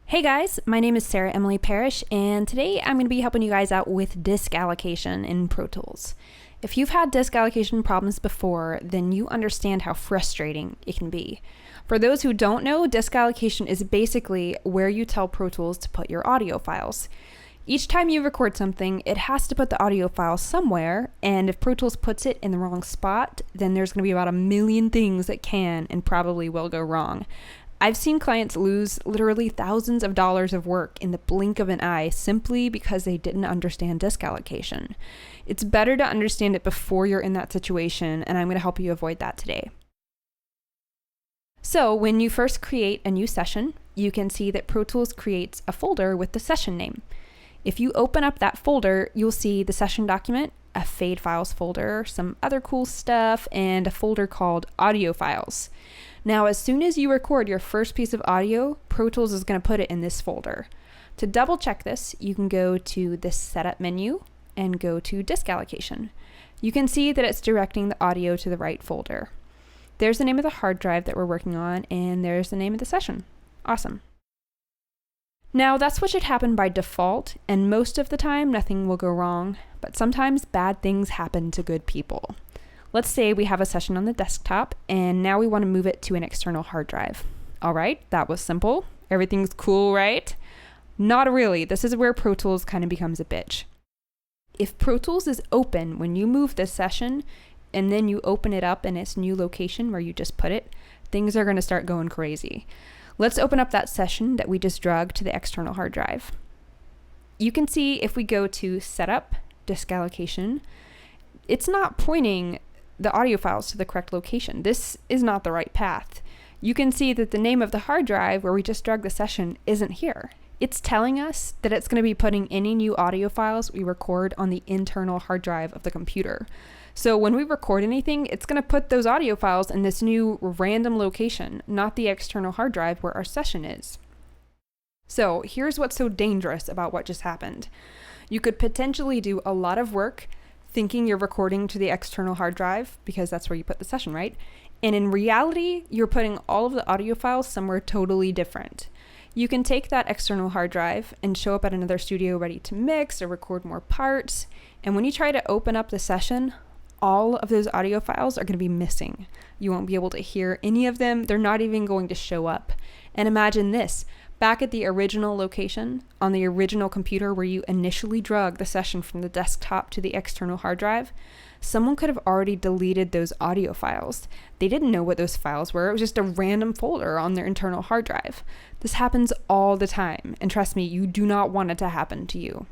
Hey guys, my name is Sarah Emily Parrish, and today I'm going to be helping you guys out with disk allocation in Pro Tools. If you've had disk allocation problems before, then you understand how frustrating it can be. For those who don't know, disk allocation is basically where you tell Pro Tools to put your audio files. Each time you record something, it has to put the audio file somewhere, and if Pro Tools puts it in the wrong spot, then there's going to be about a million things that can and probably will go wrong. I've seen clients lose literally thousands of dollars of work in the blink of an eye simply because they didn't understand disk allocation. It's better to understand it before you're in that situation, and I'm going to help you avoid that today. So when you first create a new session, you can see that Pro Tools creates a folder with the session name. If you open up that folder, you'll see the session document, a fade files folder, some other cool stuff, and a folder called audio files. Now, as soon as you record your first piece of audio, Pro Tools is going to put it in this folder. To double check this, you can go to the setup menu and go to disk allocation. You can see that it's directing the audio to the right folder. There's the name of the hard drive that we're working on, and there's the name of the session. Awesome. Now, that's what should happen by default, and most of the time nothing will go wrong, but sometimes bad things happen to good people. Let's say we have a session on the desktop, and now we want to move it to an external hard drive. All right, that was simple. Everything's cool, right? Not really. This is where Pro Tools kind of becomes a bitch. If Pro Tools is open when you move this session, and then you open it up in its new location where you just put it, things are going to start going crazy. Let's open up that session that we just dragged to the external hard drive. You can see if we go to Setup, Disk Allocation, it's not pointing the audio files to the correct location. This is not the right path. You can see that the name of the hard drive where we just dragged the session isn't here. It's telling us that it's going to be putting any new audio files we record on the internal hard drive of the computer. So when we record anything, it's going to put those audio files in this new random location, not the external hard drive where our session is. So here's what's so dangerous about what just happened. You could potentially do a lot of work thinking you're recording to the external hard drive because that's where you put the session, right? And in reality, you're putting all of the audio files somewhere totally different. You can take that external hard drive and show up at another studio ready to mix or record more parts. And when you try to open up the session, all of those audio files are going to be missing. You won't be able to hear any of them. They're not even going to show up. And imagine this. Back at the original location, on the original computer where you initially drug the session from the desktop to the external hard drive, someone could have already deleted those audio files. They didn't know what those files were. It was just a random folder on their internal hard drive. This happens all the time, and trust me, you do not want it to happen to you.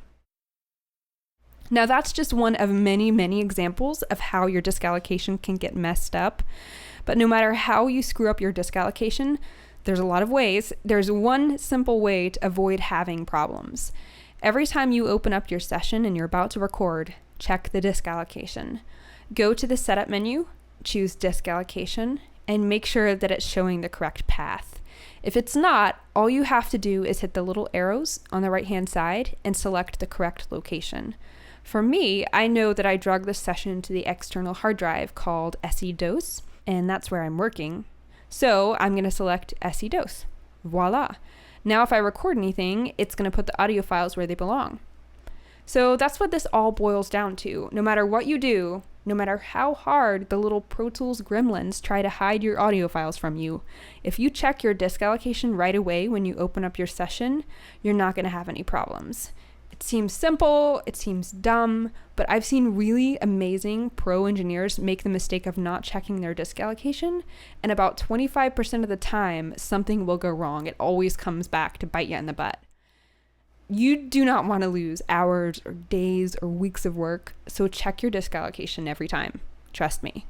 Now, that's just one of many, many examples of how your disk allocation can get messed up. But no matter how you screw up your disk allocation, there's a lot of ways. There's one simple way to avoid having problems. Every time you open up your session and you're about to record, check the disk allocation. Go to the setup menu, choose disk allocation, and make sure that it's showing the correct path. If it's not, all you have to do is hit the little arrows on the right-hand side and select the correct location. For me, I know that I drug this session to the external hard drive called SE-DOS, and that's where I'm working. So I'm going to select SE-DOS. Voila. Now if I record anything, it's going to put the audio files where they belong. So that's what this all boils down to. No matter what you do, no matter how hard the little Pro Tools gremlins try to hide your audio files from you, if you check your disk allocation right away when you open up your session, you're not going to have any problems. It seems simple, it seems dumb, but I've seen really amazing pro engineers make the mistake of not checking their disk allocation, and about 25% of the time, something will go wrong. It always comes back to bite you in the butt. You do not want to lose hours or days or weeks of work, so check your disk allocation every time. Trust me.